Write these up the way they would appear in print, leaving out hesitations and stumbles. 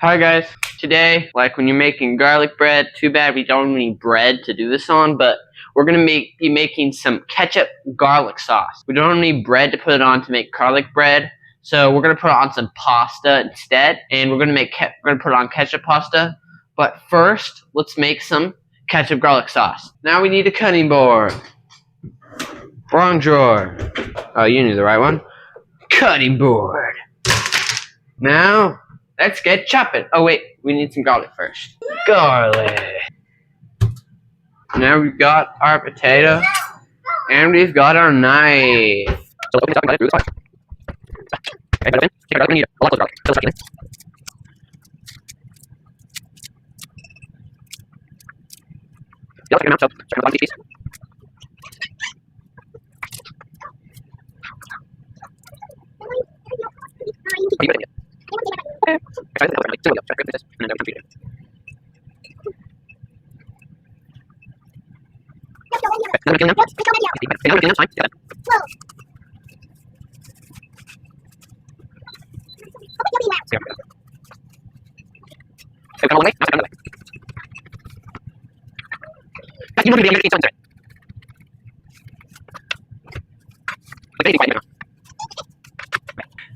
Hi guys, today, like when you're making garlic bread, too bad we don't have any bread to do this on, but we're going to be making some ketchup garlic sauce. We don't need bread to put it on to make garlic bread, so we're going to put on some pasta instead, and we're going to put on ketchup pasta. But first, let's make some ketchup garlic sauce. Now we need a cutting board. Wrong drawer. Oh, you knew the right one. Cutting board. Now, let's get chopping. Oh wait, we need some garlic first. Garlic. Now we've got our potato, and we've got our knife. So open it up and through the sauce. Okay, put it in. Take it out and eat it. A lot of garlic. Fill the in. You'll take an amount, so start with 1 piece. You put it in. Okay. Try this. Try this. And then we can feed it. Okay, now we're killing them. It's fine. Yeah. Okay, come all the way. Now it's another way. You know, maybe I'm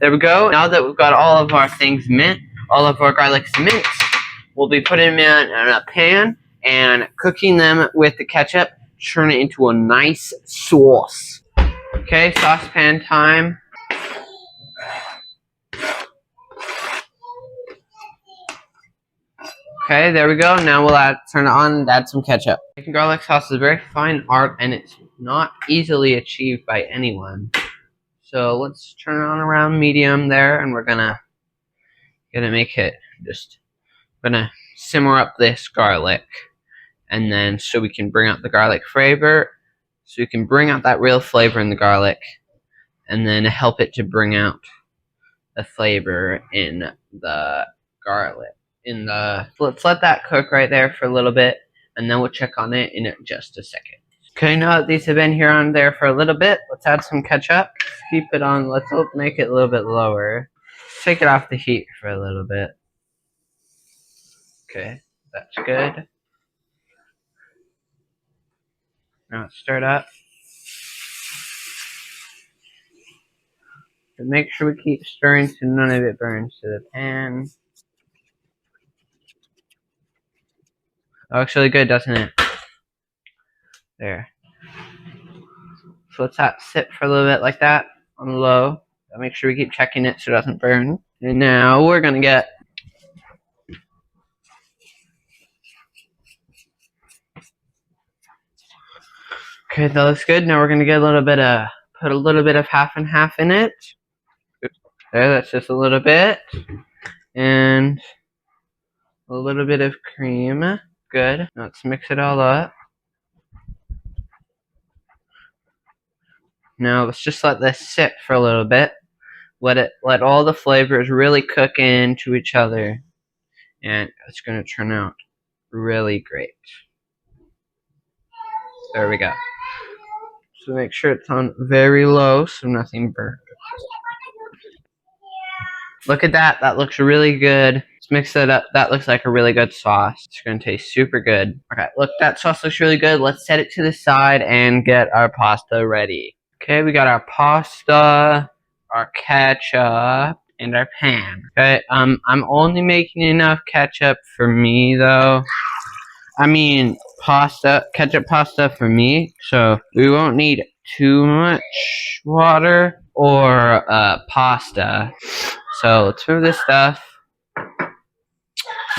There we go. Now that we've got all of our things minced, all of our garlics minced, we'll be putting them in a pan and cooking them with the ketchup, turn it into a nice sauce. Okay, saucepan time. Okay, there we go. Now we'll turn it on and add some ketchup. Making garlic sauce is a very fine art, and it's not easily achieved by anyone. So let's turn it on around medium there, and we're gonna make it gonna simmer up this garlic, and then so we can bring out the garlic flavor, so we can bring out that real flavor in the garlic, and then help it to bring out the flavor in the garlic. Let's let that cook right there for a little bit, and then we'll check on it in just a second. Okay, now that these have been here on there for a little bit, let's add some ketchup. Keep it on. Let's make it a little bit lower. Take it off the heat for a little bit. Okay, that's good. Now let's stir it up. And make sure we keep stirring so none of it burns to the pan. Looks really good, doesn't it? There. So let's sit for a little bit like that on low. Make sure we keep checking it so it doesn't burn. And now we're gonna get okay, that looks good. Now we're gonna get put a little bit of half and half in it. There, that's just a little bit. And a little bit of cream. Good. Now let's mix it all up. Now let's just let this sit for a little bit. Let all the flavors really cook into each other, and it's gonna turn out really great. There we go. So make sure it's on very low so nothing burns. Look at that. That looks really good. Let's mix it up. That looks like a really good sauce. It's going to taste super good. Okay, look, that sauce looks really good. Let's set it to the side and get our pasta ready. Okay, we got our pasta, our ketchup, and our pan. Okay, I'm only making enough ketchup for me, though. I mean, ketchup pasta for me, so we won't need too much water or pasta. So let's move this stuff.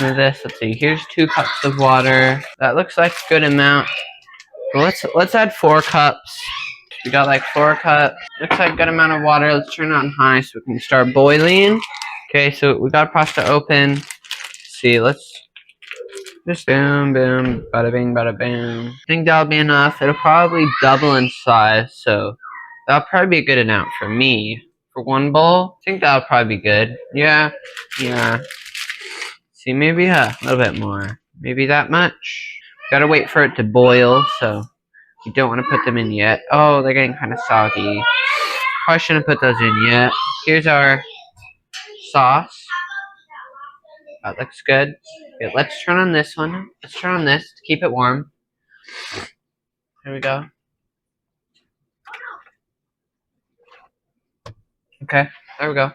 Move this. Let's see. Here's 2 cups of water. That looks like a good amount. Let's add 4 cups. We got like 4 cups. Looks like a good amount of water. Let's turn it on high so we can start boiling. Okay, so we got pasta open. Let's see, let's just boom, boom, bada bing, bada boom. I think that'll be enough. It'll probably double in size, so that'll probably be a good amount for me. For 1 bowl, I think that'll probably be good. Yeah. See, maybe a little bit more. Maybe that much. Gotta wait for it to boil, so you don't want to put them in yet. Oh, they're getting kind of soggy. Probably shouldn't put those in yet. Here's our sauce. That looks good. Okay, let's turn on this one. Let's turn on this to keep it warm. Here we go. Okay, there we go.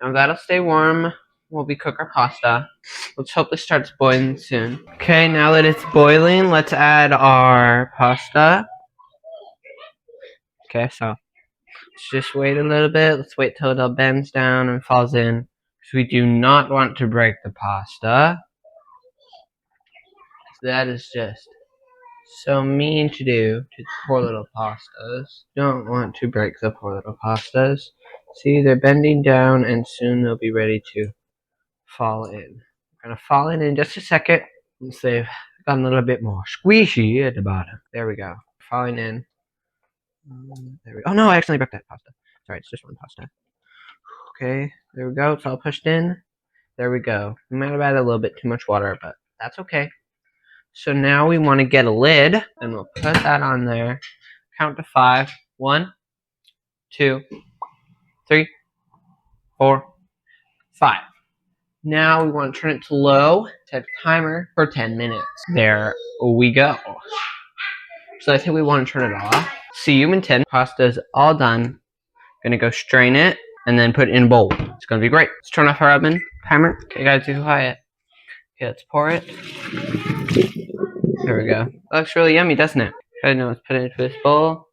Now that'll stay warm while we cook our pasta. Let's hope this starts boiling soon. Okay, now that it's boiling, let's add our pasta. Okay, so let's just wait a little bit. Let's wait till it all bends down and falls in. Because we do not want to break the pasta. That is just so mean to do to the poor little pastas. Don't want to break the poor little pastas. See, they're bending down and soon they'll be ready to fall in. They're gonna fall in just a second once they've gotten a little bit more squishy at the bottom. There we go. Falling in. There we go. Oh no, I accidentally broke that pasta. Sorry, it's just one pasta. Okay, there we go. It's all pushed in. There we go. We might have added a little bit too much water, but that's okay. So now we want to get a lid, and we'll put that on there. Count to 5. 1, 2, 3, 4, 5. Now we want to turn it to low, set a timer for 10 minutes. There we go. So I think we want to turn it off. See you in 10. Pasta's all done. Gonna go strain it and then put it in a bowl. It's gonna be great. Let's turn off our oven timer. Okay, guys, be quiet. Okay, let's pour it. There we go. That looks really yummy, doesn't it? Okay, now let's put it into this bowl.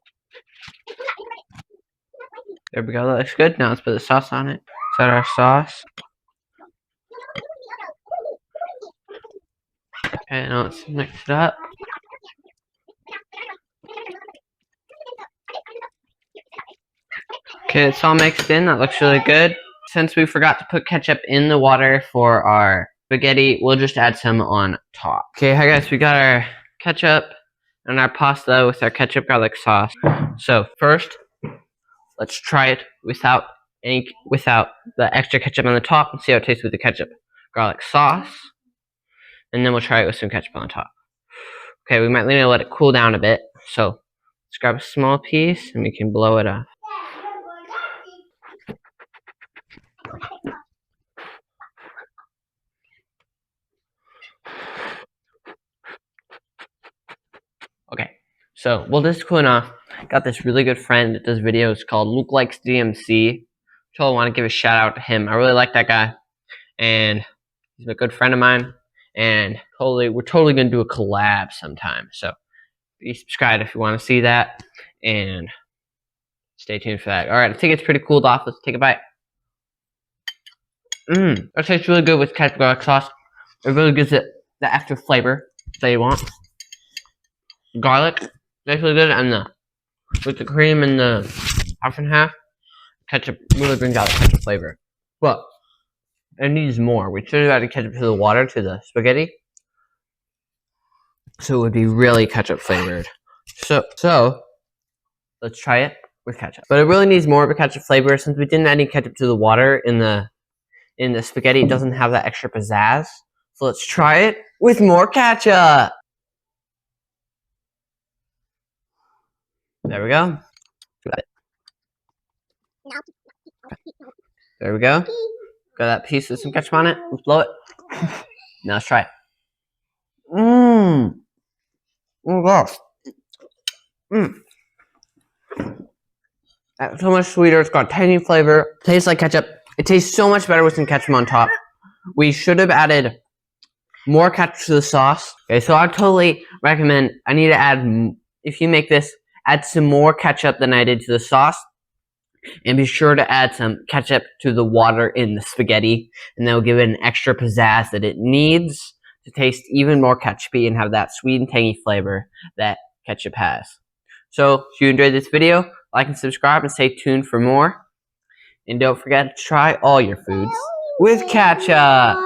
There we go. That looks good. Now let's put the sauce on it. Set our sauce. Okay, now let's mix it up. Okay, it's all mixed in. That looks really good. Since we forgot to put ketchup in the water for our spaghetti, we'll just add some on top. Okay, hi guys, we got our ketchup and our pasta with our ketchup garlic sauce. So first, let's try it without the extra ketchup on the top and see how it tastes with the ketchup garlic sauce. And then we'll try it with some ketchup on the top. Okay, we might need to let it cool down a bit. So let's grab a small piece and we can blow it off. Okay, so while this is cooling off, I got this really good friend that does videos called Luke Likes DMC. So I want to give a shout out to him. I really like that guy, and he's a good friend of mine. And we're totally gonna do a collab sometime. So be subscribed if you want to see that, and stay tuned for that. All right, I think it's pretty cooled off. Let's take a bite. That tastes really good with ketchup garlic sauce. It really gives it the extra flavor that you want. Garlic tastes really good, and with the cream and the half and half, ketchup really brings out the ketchup flavor. But it needs more. We should have added ketchup to the water, to the spaghetti, so it would be really ketchup flavored. So let's try it with ketchup. But it really needs more of a ketchup flavor. Since we didn't add any ketchup to the water in the spaghetti, it doesn't have that extra pizzazz. So let's try it with more ketchup. There we go. Got it. There we go. Got that piece with some ketchup on it. Let's blow it. Now let's try it. Oh gosh. That's so much sweeter. It's got tangy flavor. Tastes like ketchup. It tastes so much better with some ketchup on top. We should have added more ketchup to the sauce. Okay, so I totally recommend, I need to add, if you make this, add some more ketchup than I did to the sauce. And be sure to add some ketchup to the water in the spaghetti. And that will give it an extra pizzazz that it needs to taste even more ketchupy and have that sweet and tangy flavor that ketchup has. So, if you enjoyed this video, like and subscribe and stay tuned for more. And don't forget to try all your foods with ketchup.